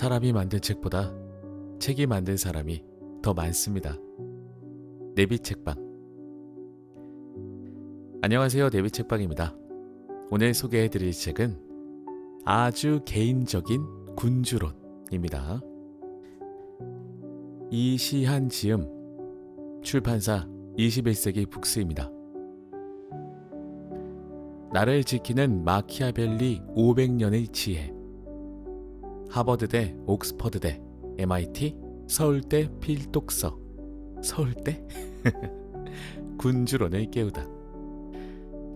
사람이 만든 책보다 책이 만든 사람이 더 많습니다. 내비책방. 안녕하세요. 내비책방입니다. 오늘 소개해드릴 책은 아주 개인적인 군주론입니다. 이시한 지음, 출판사 21세기 북스입니다. 나를 지키는 마키아벨리 500년의 지혜. 하버드대, 옥스퍼드대, MIT, 서울대 필독서. 서울대? 군주론을 깨우다.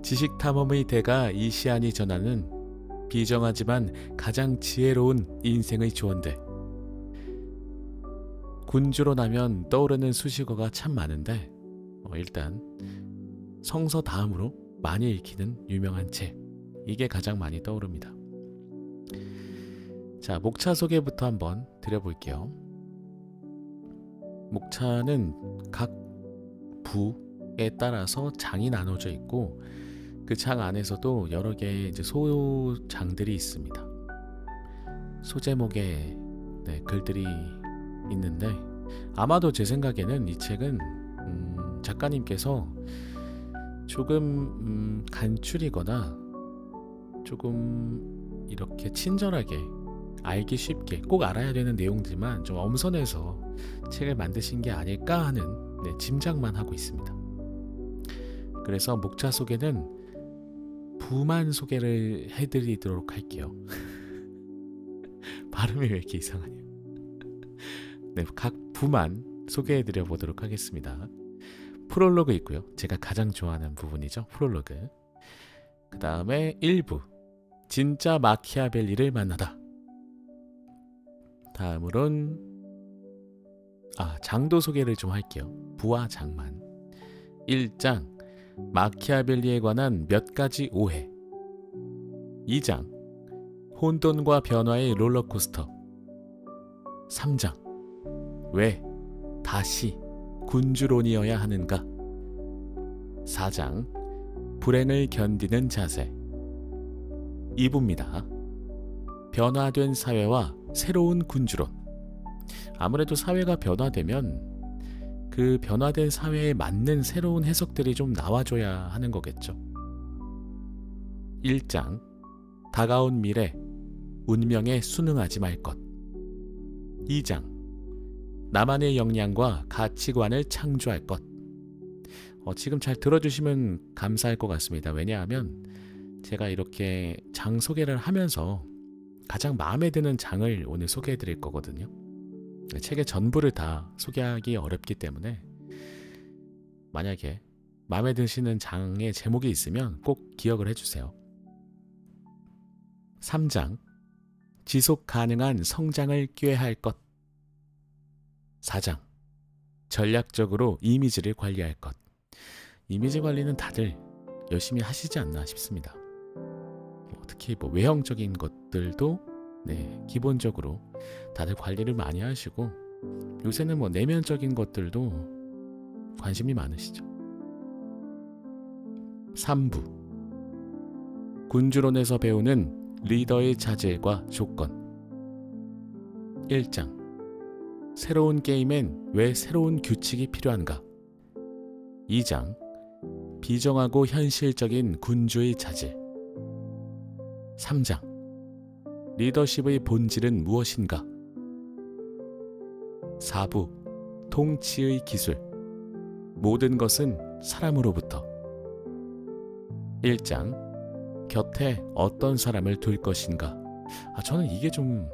지식탐험의 대가 이시안이 전하는 비정하지만 가장 지혜로운 인생의 조언들. 군주론 하면 떠오르는 수식어가 참 많은데 일단 성서 다음으로 많이 읽히는 유명한 책, 이게 가장 많이 떠오릅니다. 자, 목차 소개부터 한번 드려볼게요. 목차는 각 부에 따라서 장이 나눠져 있고 그 장 안에서도 여러 개의 소장들이 있습니다. 소제목의 글들이 있는데 아마도 제 생각에는 이 책은 작가님께서 조금 간추리거나 조금 이렇게 친절하게 알기 쉽게 꼭 알아야 되는 내용들만 좀 엄선해서 책을 만드신 게 아닐까 하는 짐작만 하고 있습니다. 그래서 목차 소개는 부만 소개를 해드리도록 할게요. 발음이 왜 이렇게 이상하냐. 각 부만 소개해드려 보도록 하겠습니다. 프롤로그 있고요. 제가 가장 좋아하는 부분이죠. 프롤로그. 그 다음에 1부, 진짜 마키아벨리를 만나다. 다음으론 장도 소개를 좀 할게요. 부와 장만. 1장, 마키아벨리에 관한 몇 가지 오해. 2장, 혼돈과 변화의 롤러코스터. 3장, 왜 다시 군주론이어야 하는가. 4장, 불행을 견디는 자세. 2부입니다. 변화된 사회와 새로운 군주론. 아무래도 사회가 변화되면 그 변화된 사회에 맞는 새로운 해석들이 좀 나와줘야 하는 거겠죠. 1장, 다가온 미래, 운명에 순응하지 말 것. 2장, 나만의 역량과 가치관을 창조할 것. 지금 잘 들어주시면 감사할 것 같습니다. 왜냐하면 제가 이렇게 장 소개를 하면서 가장 마음에 드는 장을 오늘 소개해 드릴 거거든요. 책의 전부를 다 소개하기 어렵기 때문에 만약에 마음에 드시는 장의 제목이 있으면 꼭 기억을 해주세요. 3장, 지속 가능한 성장을 꾀할 것. 4장, 전략적으로 이미지를 관리할 것. 이미지 관리는 다들 열심히 하시지 않나 싶습니다. 특히 외형적인 것들도 기본적으로 다들 관리를 많이 하시고 요새는 내면적인 것들도 관심이 많으시죠. 3부, 군주론에서 배우는 리더의 자질과 조건. 1장, 새로운 게임엔 왜 새로운 규칙이 필요한가. 2장, 비정하고 현실적인 군주의 자질. 3장, 리더십의 본질은 무엇인가. 4부, 통치의 기술. 모든 것은 사람으로부터. 1장, 곁에 어떤 사람을 둘 것인가. 저는 이게 좀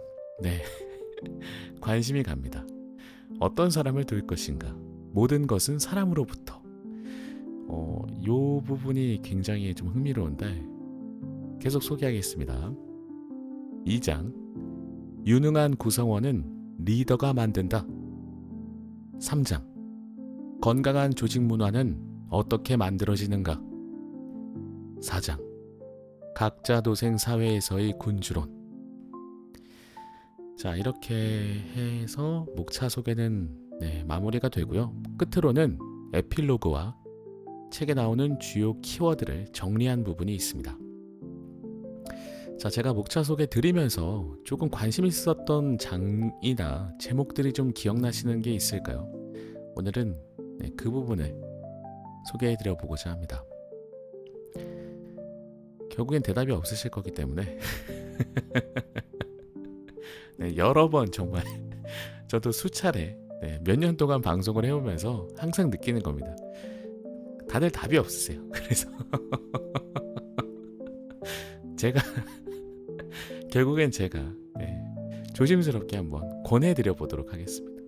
관심이 갑니다. 어떤 사람을 둘 것인가. 모든 것은 사람으로부터. 요 부분이 굉장히 좀 흥미로운데 계속 소개하겠습니다. 2장, 유능한 구성원은 리더가 만든다. 3장, 건강한 조직 문화는 어떻게 만들어지는가. 4장, 각자 도생 사회에서의 군주론. 자, 이렇게 해서 목차 소개는 마무리가 되고요. 끝으로는 에필로그와 책에 나오는 주요 키워드를 정리한 부분이 있습니다. 자, 제가 목차 소개 드리면서 조금 관심 있었던 장이나 제목들이 좀 기억나시는 게 있을까요? 오늘은 그 부분을 소개해 드려 보고자 합니다. 결국엔 대답이 없으실 거기 때문에 여러 번 정말 저도 수차례 몇 년 동안 방송을 해오면서 항상 느끼는 겁니다. 다들 답이 없으세요. 그래서 결국엔 제가 조심스럽게 한번 권해드려 보도록 하겠습니다.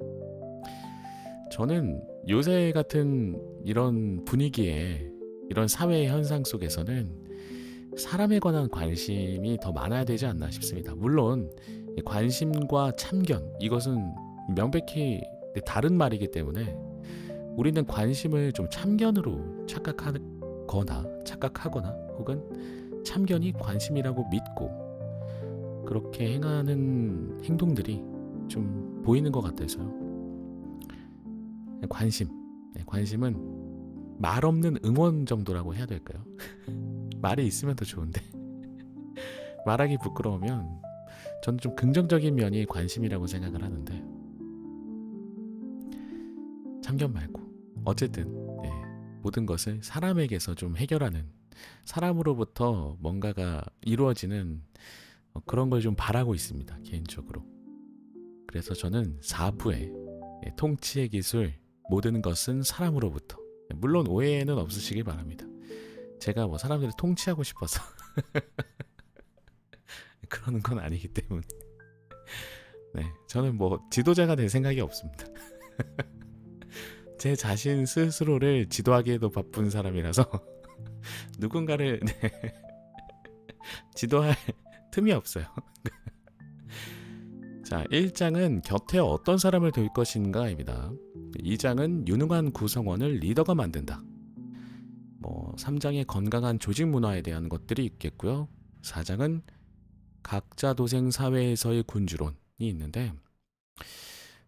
저는 요새 같은 이런 분위기에, 이런 사회의 현상 속에서는 사람에 관한 관심이 더 많아야 되지 않나 싶습니다. 물론 관심과 참견, 이것은 명백히 다른 말이기 때문에 우리는 관심을 좀 참견으로 착각하거나 혹은 참견이 관심이라고 믿고 그렇게 행하는 행동들이 좀 보이는 것 같아서요. 관심은 말 없는 응원 정도라고 해야 될까요? 말이 있으면 더 좋은데 말하기 부끄러우면 저는 좀 긍정적인 면이 관심이라고 생각을 하는데, 참견 말고 어쨌든 모든 것을 사람에게서 좀 해결하는, 사람으로부터 뭔가가 이루어지는 그런 걸 좀 바라고 있습니다, 개인적으로. 그래서 저는 4부에 통치의 기술, 모든 것은 사람으로부터, 물론 오해는 없으시길 바랍니다. 제가 뭐 사람들을 통치하고 싶어서 그러는 건 아니기 때문에 저는 뭐 지도자가 될 생각이 없습니다. 제 자신 스스로를 지도하기에도 바쁜 사람이라서 누군가를 지도할 틈이 없어요. 자, 1장은 곁에 어떤 사람을 둘 것인가입니다. 2장은 유능한 구성원을 리더가 만든다. 3장의 건강한 조직 문화에 대한 것들이 있겠고요. 4장은 각자 도생 사회에서의 군주론이 있는데,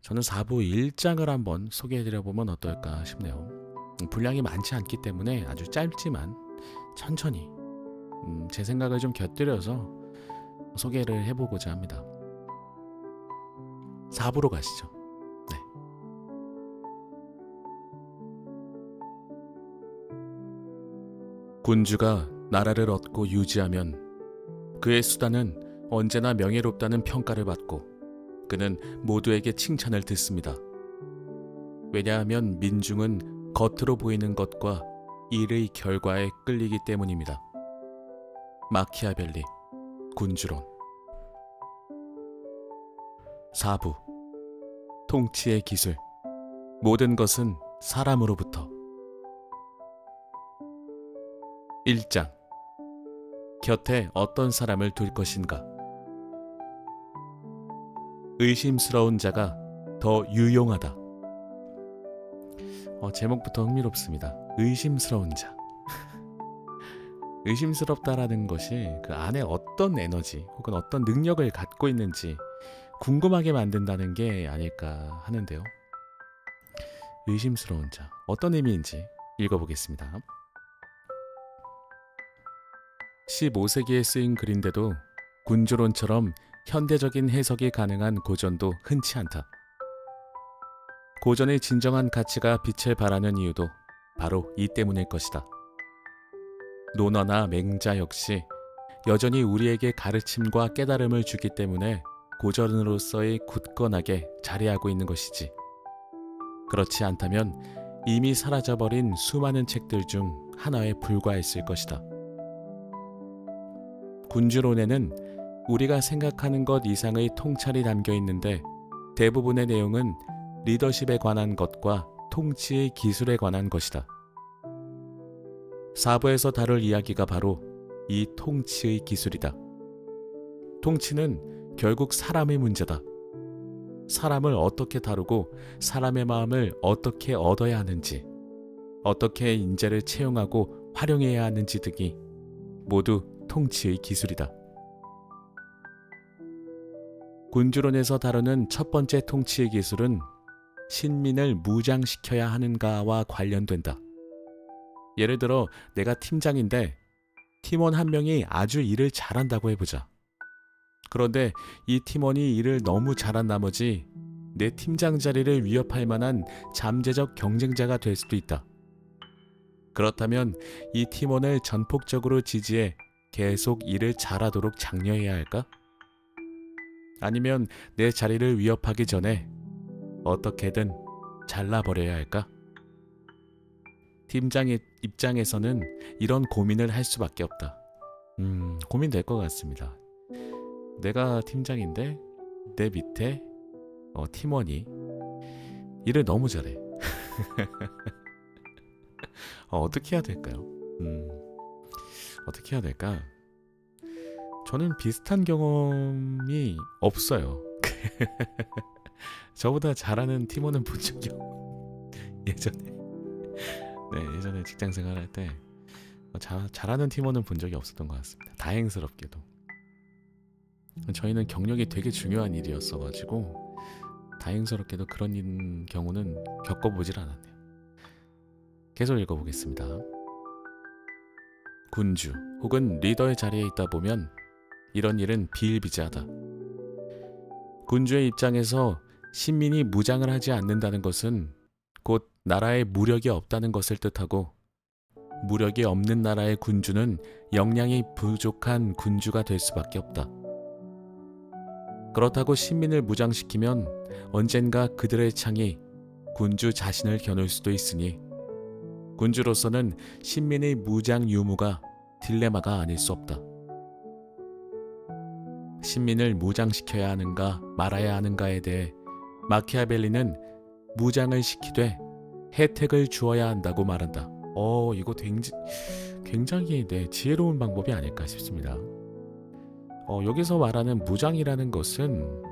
저는 4부 1장을 한번 소개해드려보면 어떨까 싶네요. 분량이 많지 않기 때문에 아주 짧지만 천천히 제 생각을 좀 곁들여서 소개를 해보고자 합니다. 4부로 가시죠. 군주가 나라를 얻고 유지하면 그의 수단은 언제나 명예롭다는 평가를 받고 그는 모두에게 칭찬을 듣습니다. 왜냐하면 민중은 겉으로 보이는 것과 일의 결과에 끌리기 때문입니다. 마키아벨리, 군주론. 4부, 통치의 기술, 모든 것은 사람으로부터. 1장, 곁에 어떤 사람을 둘 것인가. 의심스러운 자가 더 유용하다. 제목부터 흥미롭습니다. 의심스러운 자. 의심스럽다라는 것이 그 안에 어떤 에너지 혹은 어떤 능력을 갖고 있는지 궁금하게 만든다는 게 아닐까 하는데요. 의심스러운 자, 어떤 의미인지 읽어보겠습니다. 15세기에 쓰인 글인데도 군주론처럼 현대적인 해석이 가능한 고전도 흔치 않다. 고전의 진정한 가치가 빛을 발하는 이유도 바로 이 때문일 것이다. 논어나 맹자 역시 여전히 우리에게 가르침과 깨달음을 주기 때문에 고전으로서의 굳건하게 자리하고 있는 것이지. 그렇지 않다면 이미 사라져버린 수많은 책들 중 하나에 불과했을 것이다. 군주론에는 우리가 생각하는 것 이상의 통찰이 담겨 있는데 대부분의 내용은 리더십에 관한 것과 통치의 기술에 관한 것이다. 4부에서 다룰 이야기가 바로 이 통치의 기술이다. 통치는 결국 사람의 문제다. 사람을 어떻게 다루고 사람의 마음을 어떻게 얻어야 하는지, 어떻게 인재를 채용하고 활용해야 하는지 등이 모두 통치의 기술이다. 군주론에서 다루는 첫 번째 통치의 기술은 신민을 무장시켜야 하는가와 관련된다. 예를 들어 내가 팀장인데 팀원 한 명이 아주 일을 잘한다고 해보자. 그런데 이 팀원이 일을 너무 잘한 나머지 내 팀장 자리를 위협할 만한 잠재적 경쟁자가 될 수도 있다. 그렇다면 이 팀원을 전폭적으로 지지해 계속 일을 잘하도록 장려해야 할까? 아니면 내 자리를 위협하기 전에 어떻게든 잘라버려야 할까? 팀장의 입장에서는 이런 고민을 할 수밖에 없다. 고민될 것 같습니다. 내가 팀장인데 내 밑에 팀원이 일을 너무 잘해. 어떻게 해야 될까요? 어떻게 해야 될까? 저는 비슷한 경험이 없어요. 저보다 잘하는 팀원은 본 적이 예전에 직장 생활할 때 잘하는 팀원은 본 적이 없었던 것 같습니다. 다행스럽게도. 저희는 경력이 되게 중요한 일이었어가지고 다행스럽게도 그런 경우는 겪어보질 않았네요. 계속 읽어보겠습니다. 군주 혹은 리더의 자리에 있다 보면 이런 일은 비일비재하다. 군주의 입장에서 신민이 무장을 하지 않는다는 것은 곧 나라에 무력이 없다는 것을 뜻하고, 무력이 없는 나라의 군주는 역량이 부족한 군주가 될 수밖에 없다. 그렇다고 신민을 무장시키면 언젠가 그들의 창이 군주 자신을 겨눌 수도 있으니 군주로서는 신민의 무장 유무가 딜레마가 아닐 수 없다. 신민을 무장시켜야 하는가 말아야 하는가에 대해 마키아벨리는 무장을 시키되 혜택을 주어야 한다고 말한다. 이거 굉장히 지혜로운 방법이 아닐까 싶습니다. 여기서 말하는 무장이라는 것은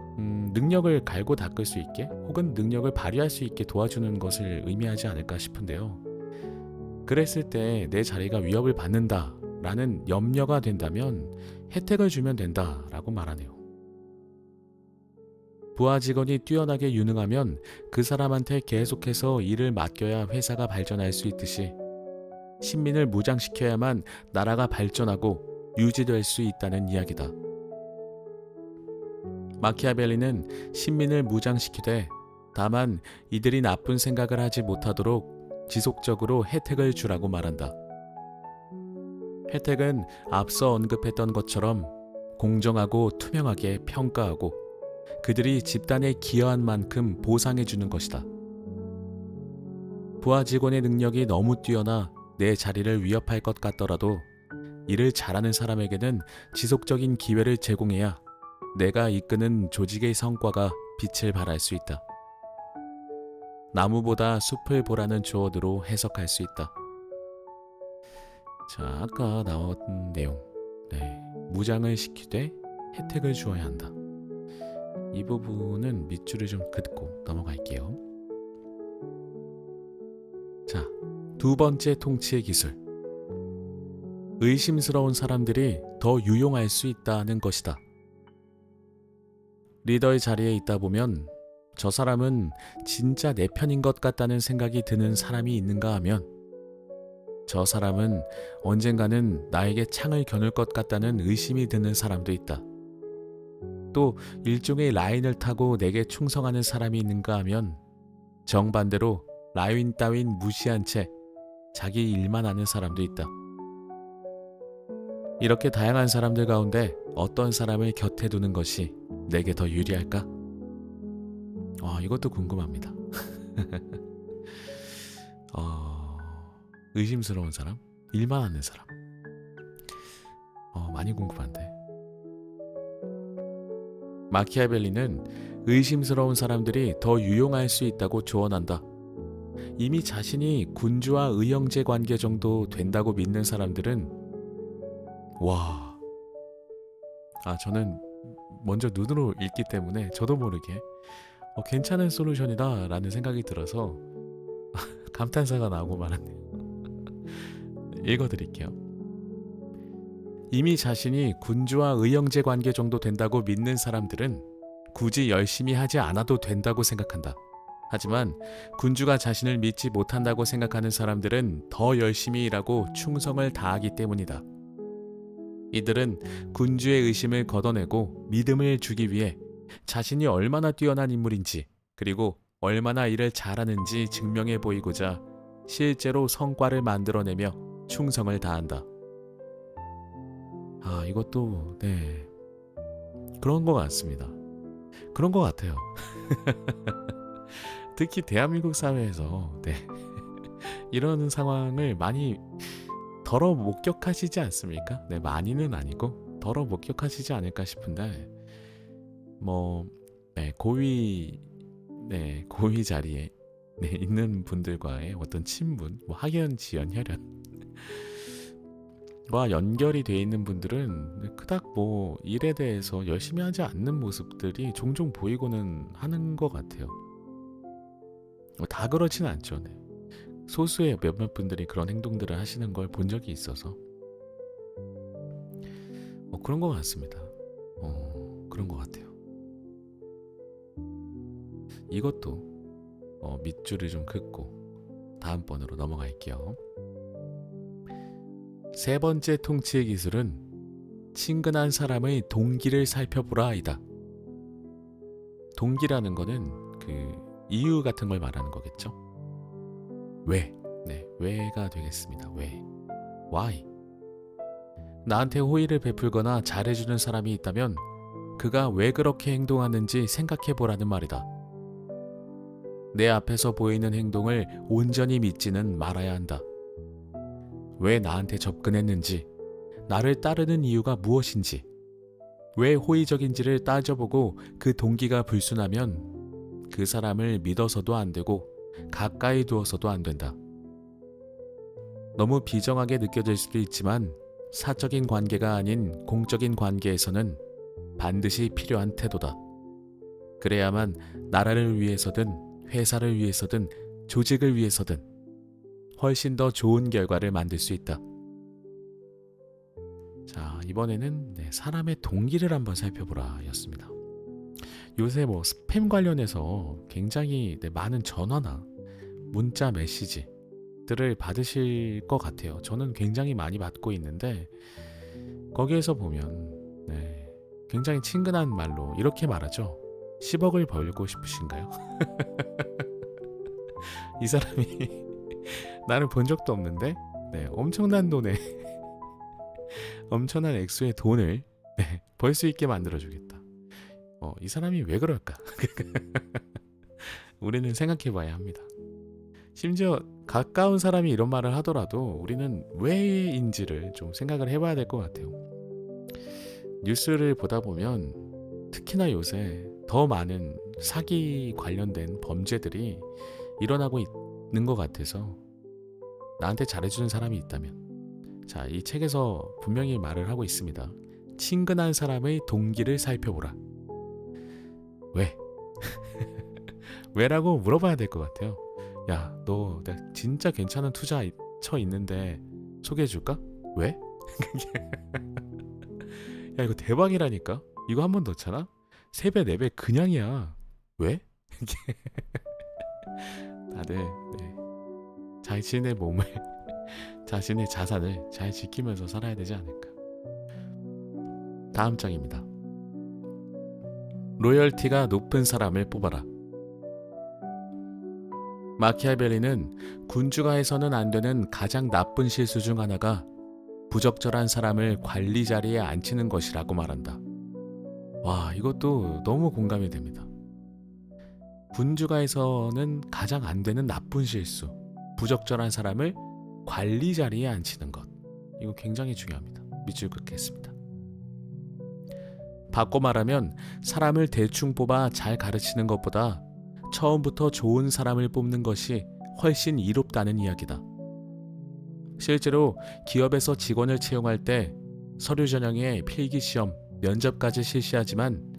능력을 갈고 닦을 수 있게 혹은 능력을 발휘할 수 있게 도와주는 것을 의미하지 않을까 싶은데요. 그랬을 때 내 자리가 위협을 받는다 라는 염려가 된다면 혜택을 주면 된다 라고 말하네요. 부하 직원이 뛰어나게 유능하면 그 사람한테 계속해서 일을 맡겨야 회사가 발전할 수 있듯이 신민을 무장시켜야만 나라가 발전하고 유지될 수 있다는 이야기다. 마키아벨리는 신민을 무장시키되 다만 이들이 나쁜 생각을 하지 못하도록 지속적으로 혜택을 주라고 말한다. 혜택은 앞서 언급했던 것처럼 공정하고 투명하게 평가하고 그들이 집단에 기여한 만큼 보상해 주는 것이다. 부하 직원의 능력이 너무 뛰어나 내 자리를 위협할 것 같더라도 일을 잘하는 사람에게는 지속적인 기회를 제공해야 내가 이끄는 조직의 성과가 빛을 발할 수 있다. 나무보다 숲을 보라는 조어드로 해석할 수 있다. 자, 아까 나온 내용. 무장을 시키되 혜택을 주어야 한다. 이 부분은 밑줄을 좀 긋고 넘어갈게요. 자, 두 번째 통치의 기술. 의심스러운 사람들이 더 유용할 수 있다는 것이다. 리더의 자리에 있다 보면 저 사람은 진짜 내 편인 것 같다는 생각이 드는 사람이 있는가 하면 저 사람은 언젠가는 나에게 창을 겨눌 것 같다는 의심이 드는 사람도 있다. 또 일종의 라인을 타고 내게 충성하는 사람이 있는가 하면 정반대로 라인 따윈 무시한 채 자기 일만 하는 사람도 있다. 이렇게 다양한 사람들 가운데 어떤 사람을 곁에 두는 것이 내게 더 유리할까? 이것도 궁금합니다. 의심스러운 사람? 일만 하는 사람? 많이 궁금한데. 마키아벨리는 의심스러운 사람들이 더 유용할 수 있다고 조언한다. 이미 자신이 군주와 의형제 관계 정도 된다고 믿는 사람들은 저는 먼저 눈으로 읽기 때문에 저도 모르게 괜찮은 솔루션이다 라는 생각이 들어서 감탄사가 나오고 말았네요. 읽어드릴게요. 이미 자신이 군주와 의형제 관계 정도 된다고 믿는 사람들은 굳이 열심히 하지 않아도 된다고 생각한다. 하지만 군주가 자신을 믿지 못한다고 생각하는 사람들은 더 열심히 일하고 충성을 다하기 때문이다. 이들은 군주의 의심을 걷어내고 믿음을 주기 위해 자신이 얼마나 뛰어난 인물인지 그리고 얼마나 일을 잘하는지 증명해 보이고자 실제로 성과를 만들어내며 충성을 다한다. 이것도 그런 것 같습니다. 그런 것 같아요. 특히 대한민국 사회에서 이런 상황을 많이 덜어 목격하시지 않습니까? 많이는 아니고 덜어 목격하시지 않을까 싶은데 고위 자리에 있는 분들과의 어떤 친분, 학연, 지연, 혈연 와 연결이 돼 있는 분들은 그닥 일에 대해서 열심히 하지 않는 모습들이 종종 보이고는 하는 것 같아요. 다 그렇진 않죠. 소수의 몇몇 분들이 그런 행동들을 하시는 걸 본 적이 있어서 그런 것 같습니다. 그런 것 같아요. 이것도 밑줄을 좀 긋고 다음번으로 넘어갈게요. 세 번째 통치의 기술은 친근한 사람의 동기를 살펴보라이다. 동기라는 거는 이유 같은 걸 말하는 거겠죠. 왜? 왜가 되겠습니다. 왜? Why? 나한테 호의를 베풀거나 잘해주는 사람이 있다면 그가 왜 그렇게 행동하는지 생각해 보라는 말이다. 내 앞에서 보이는 행동을 온전히 믿지는 말아야 한다. 왜 나한테 접근했는지, 나를 따르는 이유가 무엇인지, 왜 호의적인지를 따져보고 그 동기가 불순하면 그 사람을 믿어서도 안 되고 가까이 두어서도 안 된다. 너무 비정하게 느껴질 수도 있지만 사적인 관계가 아닌 공적인 관계에서는 반드시 필요한 태도다. 그래야만 나라를 위해서든 회사를 위해서든 조직을 위해서든 훨씬 더 좋은 결과를 만들 수 있다. 자, 이번에는 사람의 동기를 한번 살펴보라 였습니다. 요새 스팸 관련해서 굉장히 많은 전화나 문자 메시지들을 받으실 것 같아요. 저는 굉장히 많이 받고 있는데 거기에서 보면 굉장히 친근한 말로 이렇게 말하죠. 10억을 벌고 싶으신가요? 이 사람이 나는 본 적도 없는데 엄청난 돈에 엄청난 액수의 돈을 벌 수 있게 만들어주겠다. 이 사람이 왜 그럴까? 우리는 생각해봐야 합니다. 심지어 가까운 사람이 이런 말을 하더라도 우리는 왜인지를 좀 생각을 해봐야 될 것 같아요. 뉴스를 보다 보면 특히나 요새 더 많은 사기 관련된 범죄들이 일어나고 있는 것 같아서 나한테 잘해주는 사람이 있다면, 자, 이 책에서 분명히 말을 하고 있습니다. 친근한 사람의 동기를 살펴보라. 왜? 왜라고 물어봐야 될 것 같아요. 야, 너 진짜 괜찮은 투자 쳐 있는데 소개해줄까? 왜? 야, 이거 대박이라니까? 이거 한 번 넣잖아? 3배, 4배 그냥이야. 왜? 다들 자신의 몸을 자신의 자산을 잘 지키면서 살아야 되지 않을까. 다음 장입니다. 로열티가 높은 사람을 뽑아라. 마키아벨리는 군주가 해서는 안 되는 가장 나쁜 실수 중 하나가 부적절한 사람을 관리 자리에 앉히는 것이라고 말한다. 와, 이것도 너무 공감이 됩니다. 군주가 해서는 가장 안 되는 나쁜 실수, 부적절한 사람을 관리 자리에 앉히는 것. 이거 굉장히 중요합니다. 밑줄 긋겠습니다. 바꿔 말하면 사람을 대충 뽑아 잘 가르치는 것보다 처음부터 좋은 사람을 뽑는 것이 훨씬 이롭다는 이야기다. 실제로 기업에서 직원을 채용할 때 서류 전형에 필기시험, 면접까지 실시하지만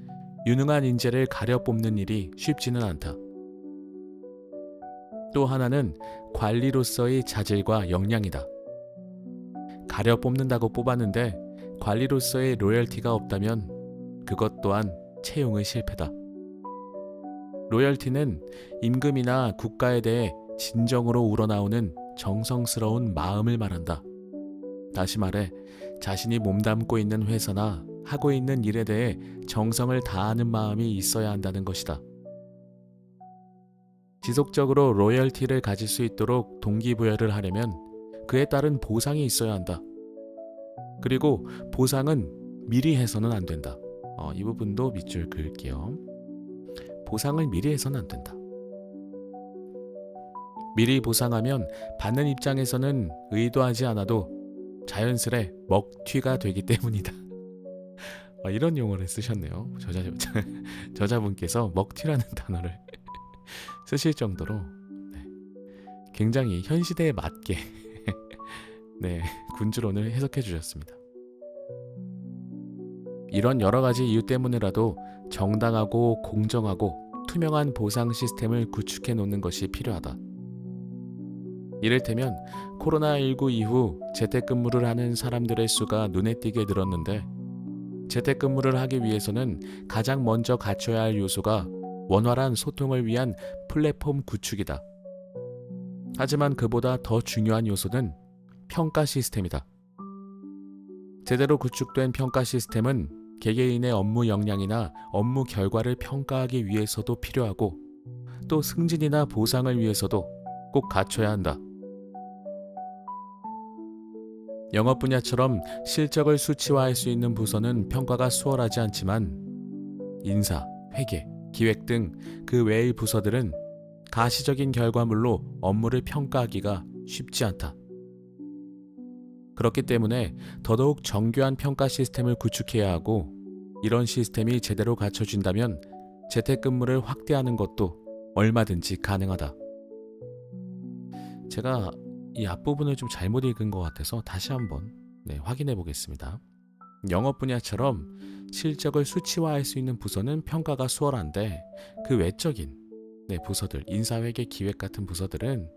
유능한 인재를 가려 뽑는 일이 쉽지는 않다. 또 하나는 관리로서의 자질과 역량이다. 가려 뽑는다고 뽑았는데 관리로서의 로열티가 없다면 그것 또한 채용의 실패다. 로열티는 임금이나 국가에 대해 진정으로 우러나오는 정성스러운 마음을 말한다. 다시 말해 자신이 몸담고 있는 회사나 하고 있는 일에 대해 정성을 다하는 마음이 있어야 한다는 것이다. 지속적으로 로열티를 가질 수 있도록 동기부여를 하려면 그에 따른 보상이 있어야 한다. 그리고 보상은 미리 해서는 안 된다. 이 부분도 밑줄 그을게요. 보상을 미리 해서는 안 된다. 미리 보상하면 받는 입장에서는 의도하지 않아도 자연스레 먹튀가 되기 때문이다. 이런 용어를 쓰셨네요. 저자분께서 먹튀라는 단어를 쓰실 정도로 굉장히 현 시대에 맞게 군주론을 해석해 주셨습니다. 이런 여러 가지 이유 때문에라도 정당하고 공정하고 투명한 보상 시스템을 구축해 놓는 것이 필요하다. 이를테면 코로나19 이후 재택근무를 하는 사람들의 수가 눈에 띄게 늘었는데 재택근무를 하기 위해서는 가장 먼저 갖춰야 할 요소가 원활한 소통을 위한 플랫폼 구축이다. 하지만 그보다 더 중요한 요소는 평가 시스템이다. 제대로 구축된 평가 시스템은 개개인의 업무 역량이나 업무 결과를 평가하기 위해서도 필요하고 또 승진이나 보상을 위해서도 꼭 갖춰야 한다. 영업 분야처럼 실적을 수치화할 수 있는 부서는 평가가 수월하지 않지만 인사, 회계, 기획 등 그 외의 부서들은 가시적인 결과물로 업무를 평가하기가 쉽지 않다. 그렇기 때문에 더더욱 정교한 평가 시스템을 구축해야 하고 이런 시스템이 제대로 갖춰진다면 재택근무를 확대하는 것도 얼마든지 가능하다. 제가 이 앞부분을 좀 잘못 읽은 것 같아서 다시 한번 확인해 보겠습니다. 영업 분야처럼 실적을 수치화할 수 있는 부서는 평가가 수월한데 그 외적인 부서들, 인사회계, 기획 같은 부서들은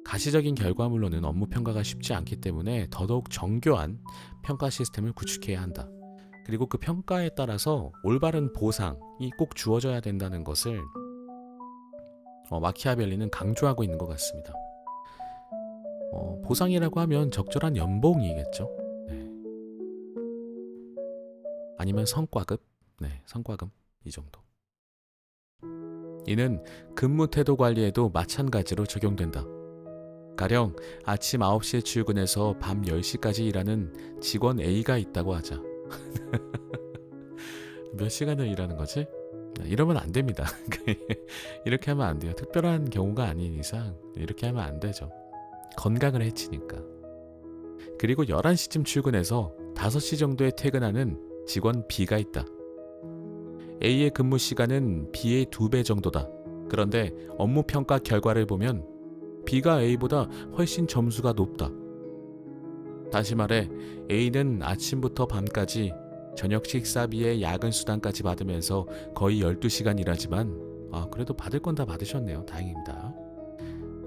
가시적인 결과물로는 업무 평가가 쉽지 않기 때문에 더더욱 정교한 평가 시스템을 구축해야 한다. 그리고 그 평가에 따라서 올바른 보상이 꼭 주어져야 된다는 것을 마키아벨리는 강조하고 있는 것 같습니다. 보상이라고 하면 적절한 연봉이겠죠. 아니면 성과급, 성과금 이 정도. 이는 근무 태도 관리에도 마찬가지로 적용된다. 가령 아침 9시에 출근해서 밤 10시까지 일하는 직원 A가 있다고 하자. 몇 시간을 일하는 거지? 이러면 안 됩니다. 이렇게 하면 안 돼요. 특별한 경우가 아닌 이상 이렇게 하면 안 되죠. 건강을 해치니까. 그리고 11시쯤 출근해서 5시 정도에 퇴근하는 직원 B가 있다. A의 근무 시간은 B의 2배 정도다. 그런데 업무 평가 결과를 보면 B가 A보다 훨씬 점수가 높다. 다시 말해 A는 아침부터 밤까지 저녁 식사비에 야근 수당까지 받으면서 거의 12시간 일하지만 그래도 받을 건 다 받으셨네요. 다행입니다.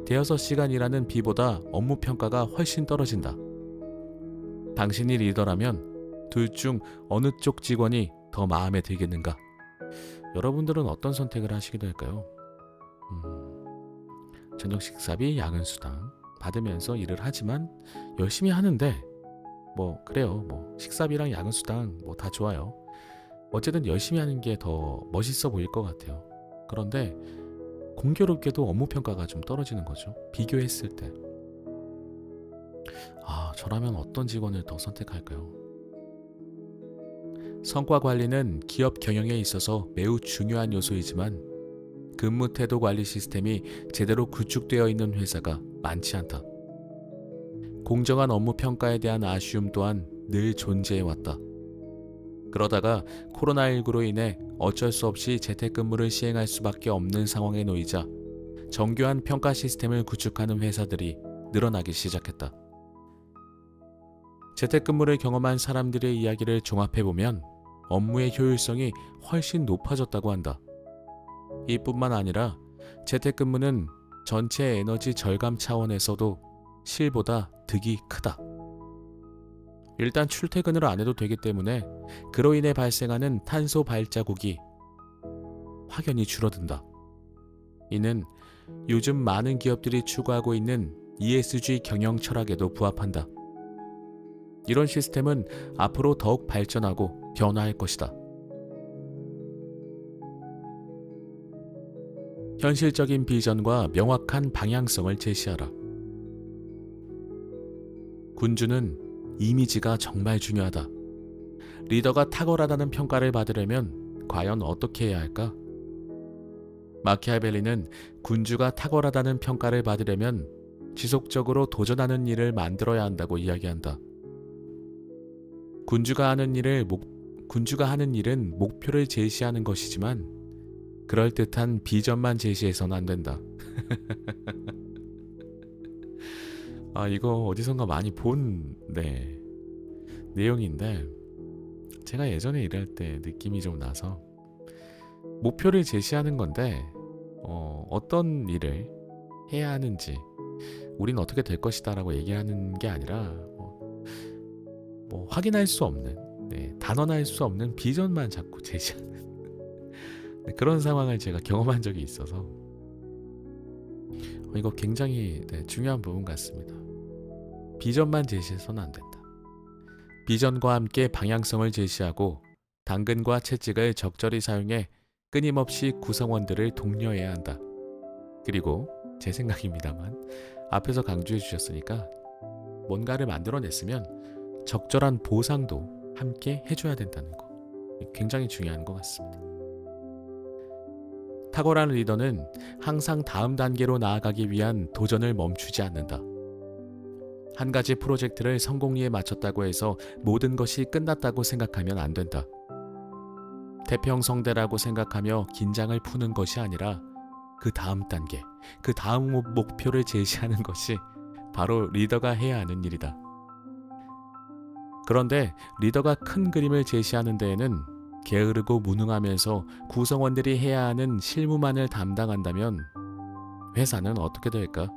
대여섯 시간 일하는 B보다 업무 평가가 훨씬 떨어진다. 당신이 리더라면 둘 중 어느 쪽 직원이 더 마음에 들겠는가? 여러분들은 어떤 선택을 하시게 될까요? 저녁 식사비, 야근 수당 받으면서 일을 하지만 열심히 하는데 그래요. 식사비랑 야근 수당 다 좋아요. 어쨌든 열심히 하는 게 더 멋있어 보일 것 같아요. 그런데 공교롭게도 업무 평가가 좀 떨어지는 거죠. 비교했을 때. 저라면 어떤 직원을 더 선택할까요? 성과 관리는 기업 경영에 있어서 매우 중요한 요소이지만 근무 태도 관리 시스템이 제대로 구축되어 있는 회사가 많지 않다. 공정한 업무 평가에 대한 아쉬움 또한 늘 존재해왔다. 그러다가 코로나19로 인해 어쩔 수 없이 재택근무를 시행할 수밖에 없는 상황에 놓이자 정교한 평가 시스템을 구축하는 회사들이 늘어나기 시작했다. 재택근무를 경험한 사람들의 이야기를 종합해보면 업무의 효율성이 훨씬 높아졌다고 한다. 이뿐만 아니라 재택근무는 전체 에너지 절감 차원에서도 실보다 득이 크다. 일단 출퇴근을 안 해도 되기 때문에 그로 인해 발생하는 탄소 발자국이 확연히 줄어든다. 이는 요즘 많은 기업들이 추구하고 있는 ESG 경영 철학에도 부합한다. 이런 시스템은 앞으로 더욱 발전하고 변화할 것이다. 현실적인 비전과 명확한 방향성을 제시하라. 군주는 이미지가 정말 중요하다. 리더가 탁월하다는 평가를 받으려면 과연 어떻게 해야 할까? 마키아벨리는 군주가 탁월하다는 평가를 받으려면 지속적으로 도전하는 일을 만들어야 한다고 이야기한다. 군주가 하는 일은 목표를 제시하는 것이지만 그럴듯한 비전만 제시해서는 안 된다. 이거 어디선가 많이 본 내용인데 제가 예전에 일할 때 느낌이 좀 나서 목표를 제시하는 건데 어떤 일을 해야 하는지 우린 어떻게 될 것이다 라고 얘기하는 게 아니라 확인할 수 없는 단언할 수 없는 비전만 자꾸 제시하는 그런 상황을 제가 경험한 적이 있어서 이거 굉장히 중요한 부분 같습니다. 비전만 제시해서는 안 된다. 비전과 함께 방향성을 제시하고 당근과 채찍을 적절히 사용해 끊임없이 구성원들을 독려해야 한다. 그리고 제 생각입니다만 앞에서 강조해 주셨으니까 뭔가를 만들어냈으면 적절한 보상도 함께 해줘야 된다는 거 굉장히 중요한 것 같습니다. 탁월한 리더는 항상 다음 단계로 나아가기 위한 도전을 멈추지 않는다. 한 가지 프로젝트를 성공리에 마쳤다고 해서 모든 것이 끝났다고 생각하면 안 된다. 태평성대라고 생각하며 긴장을 푸는 것이 아니라 그 다음 단계, 그 다음 목표를 제시하는 것이 바로 리더가 해야 하는 일이다. 그런데 리더가 큰 그림을 제시하는 데에는 게으르고 무능하면서 구성원들이 해야 하는 실무만을 담당한다면 회사는 어떻게 될까?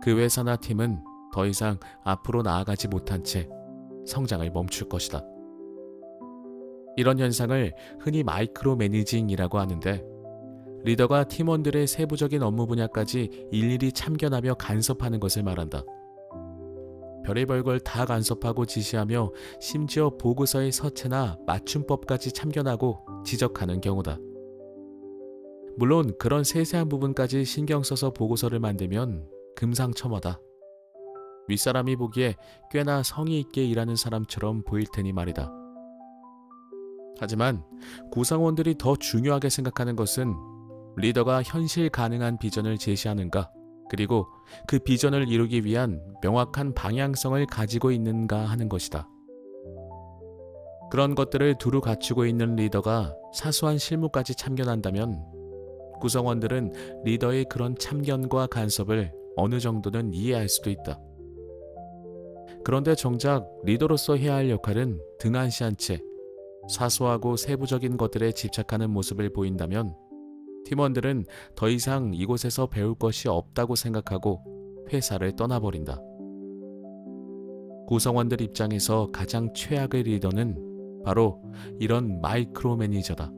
그 회사나 팀은 더 이상 앞으로 나아가지 못한 채 성장을 멈출 것이다. 이런 현상을 흔히 마이크로 매니징이라고 하는데 리더가 팀원들의 세부적인 업무 분야까지 일일이 참견하며 간섭하는 것을 말한다. 별의별 걸 다 간섭하고 지시하며 심지어 보고서의 서체나 맞춤법까지 참견하고 지적하는 경우다. 물론 그런 세세한 부분까지 신경 써서 보고서를 만들면 금상첨화다. 윗사람이 보기에 꽤나 성의 있게 일하는 사람처럼 보일 테니 말이다. 하지만 구성원들이 더 중요하게 생각하는 것은 리더가 현실 가능한 비전을 제시하는가, 그리고 그 비전을 이루기 위한 명확한 방향성을 가지고 있는가 하는 것이다. 그런 것들을 두루 갖추고 있는 리더가 사소한 실무까지 참견한다면 구성원들은 리더의 그런 참견과 간섭을 어느 정도는 이해할 수도 있다. 그런데 정작 리더로서 해야 할 역할은 등한시한 채 사소하고 세부적인 것들에 집착하는 모습을 보인다면 팀원들은 더 이상 이곳에서 배울 것이 없다고 생각하고 회사를 떠나버린다. 구성원들 입장에서 가장 최악의 리더는 바로 이런 마이크로 매니저다.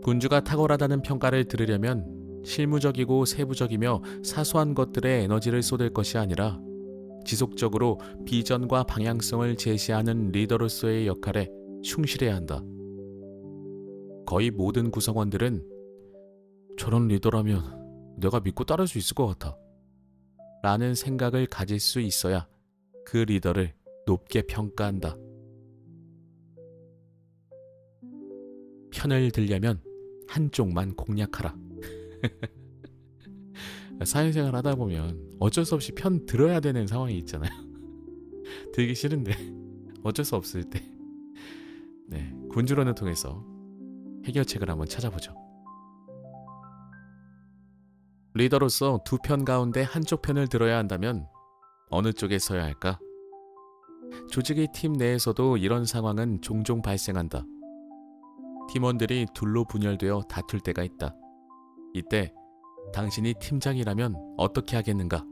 군주가 탁월하다는 평가를 들으려면 실무적이고 세부적이며 사소한 것들에 에너지를 쏟을 것이 아니라 지속적으로 비전과 방향성을 제시하는 리더로서의 역할에 충실해야 한다. 거의 모든 구성원들은 저런 리더라면 내가 믿고 따를 수 있을 것 같아 라는 생각을 가질 수 있어야 그 리더를 높게 평가한다. 편을 들려면 한쪽만 공략하라. 사회생활 하다 보면 어쩔 수 없이 편 들어야 되는 상황이 있잖아요. 들기 싫은데 어쩔 수 없을 때 군주론을 통해서 해결책을 한번 찾아보죠. 리더로서 두 편 가운데 한쪽 편을 들어야 한다면 어느 쪽에 서야 할까? 조직의 팀 내에서도 이런 상황은 종종 발생한다. 팀원들이 둘로 분열되어 다툴 때가 있다. 이때 당신이 팀장이라면 어떻게 하겠는가?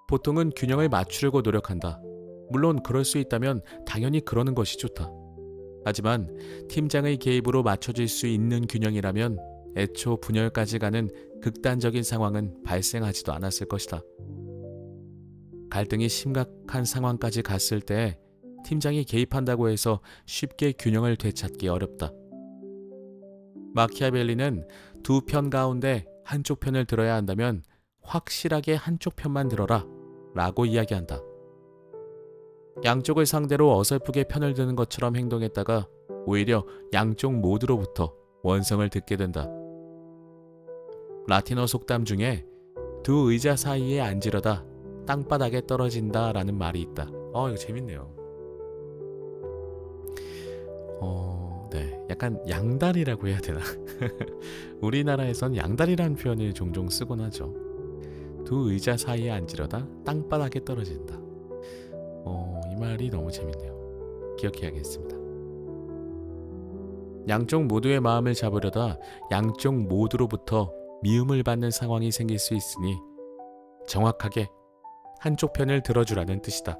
보통은 균형을 맞추려고 노력한다. 물론 그럴 수 있다면 당연히 그러는 것이 좋다. 하지만 팀장의 개입으로 맞춰질 수 있는 균형이라면 애초 분열까지 가는 극단적인 상황은 발생하지도 않았을 것이다. 갈등이 심각한 상황까지 갔을 때 팀장이 개입한다고 해서 쉽게 균형을 되찾기 어렵다. 마키아벨리는 두 편 가운데 한쪽 편을 들어야 한다면 확실하게 한쪽 편만 들어라 라고 이야기한다. 양쪽을 상대로 어설프게 편을 드는 것처럼 행동했다가 오히려 양쪽 모두로부터 원성을 듣게 된다. 라틴어 속담 중에 두 의자 사이에 앉으려다 땅바닥에 떨어진다 라는 말이 있다. 이거 재밌네요. 네, 약간 양다리라고 해야 되나? 우리나라에선 양다리라는 표현을 종종 쓰곤 하죠. 두 의자 사이에 앉으려다 땅바닥에 떨어진다. 이 말이 너무 재밌네요. 기억해야겠습니다. 양쪽 모두의 마음을 잡으려다 양쪽 모두로부터 미움을 받는 상황이 생길 수 있으니 정확하게 한쪽 편을 들어주라는 뜻이다.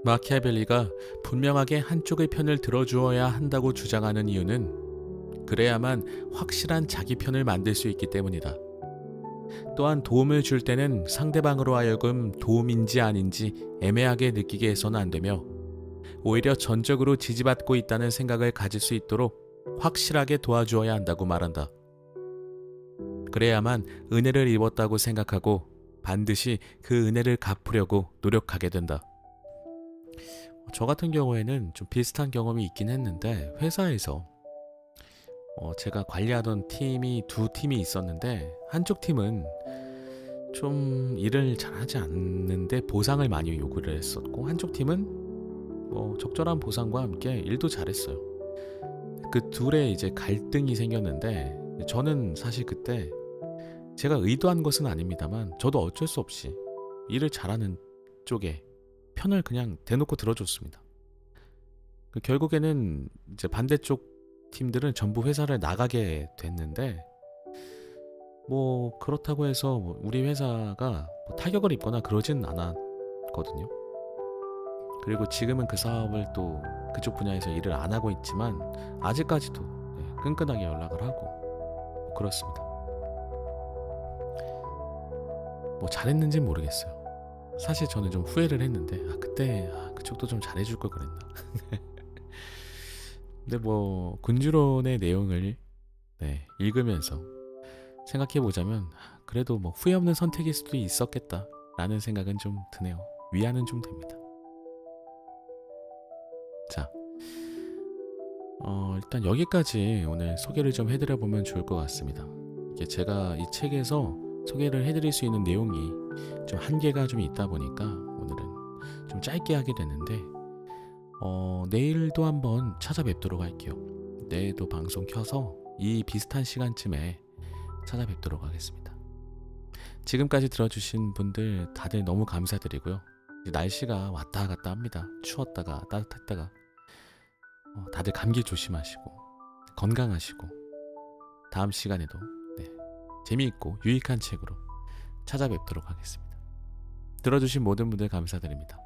마키아벨리가 분명하게 한쪽의 편을 들어주어야 한다고 주장하는 이유는 그래야만 확실한 자기 편을 만들 수 있기 때문이다. 또한 도움을 줄 때는 상대방으로 하여금 도움인지 아닌지 애매하게 느끼게 해서는 안 되며 오히려 전적으로 지지받고 있다는 생각을 가질 수 있도록 확실하게 도와주어야 한다고 말한다. 그래야만 은혜를 입었다고 생각하고 반드시 그 은혜를 갚으려고 노력하게 된다. 저 같은 경우에는 좀 비슷한 경험이 있긴 했는데 회사에서 제가 관리하던 팀이 두 팀이 있었는데 한쪽 팀은 좀 일을 잘하지 않는데 보상을 많이 요구를 했었고 한쪽 팀은 적절한 보상과 함께 일도 잘했어요. 그 둘의 이제 갈등이 생겼는데 저는 사실 그때 제가 의도한 것은 아닙니다만 저도 어쩔 수 없이 일을 잘하는 쪽에 편을 그냥 대놓고 들어줬습니다. 결국에는 이제 반대쪽 팀들은 전부 회사를 나가게 됐는데 그렇다고 해서 우리 회사가 타격을 입거나 그러진 않았거든요. 그리고 지금은 그 사업을 또 그쪽 분야에서 일을 안 하고 있지만 아직까지도 끈끈하게 연락을 하고 그렇습니다. 잘했는지는 모르겠어요. 사실 저는 좀 후회를 했는데 그때 그쪽도 좀 잘해줄 걸 그랬나. 근데 군주론의 내용을 읽으면서 생각해보자면 그래도 후회 없는 선택일 수도 있었겠다 라는 생각은 좀 드네요. 위안은 좀 됩니다. 자, 일단 여기까지 오늘 소개를 좀 해드려보면 좋을 것 같습니다. 이게 제가 이 책에서 소개를 해드릴 수 있는 내용이 좀 한계가 좀 있다 보니까 오늘은 좀 짧게 하게 됐는데 내일도 한번 찾아뵙도록 할게요. 내일도 방송 켜서 이 비슷한 시간쯤에 찾아뵙도록 하겠습니다. 지금까지 들어주신 분들 다들 너무 감사드리고요. 날씨가 왔다 갔다 합니다. 추웠다가 따뜻했다가 다들 감기 조심하시고 건강하시고 다음 시간에도 재미있고 유익한 책으로 찾아뵙도록 하겠습니다. 들어주신 모든 분들 감사드립니다.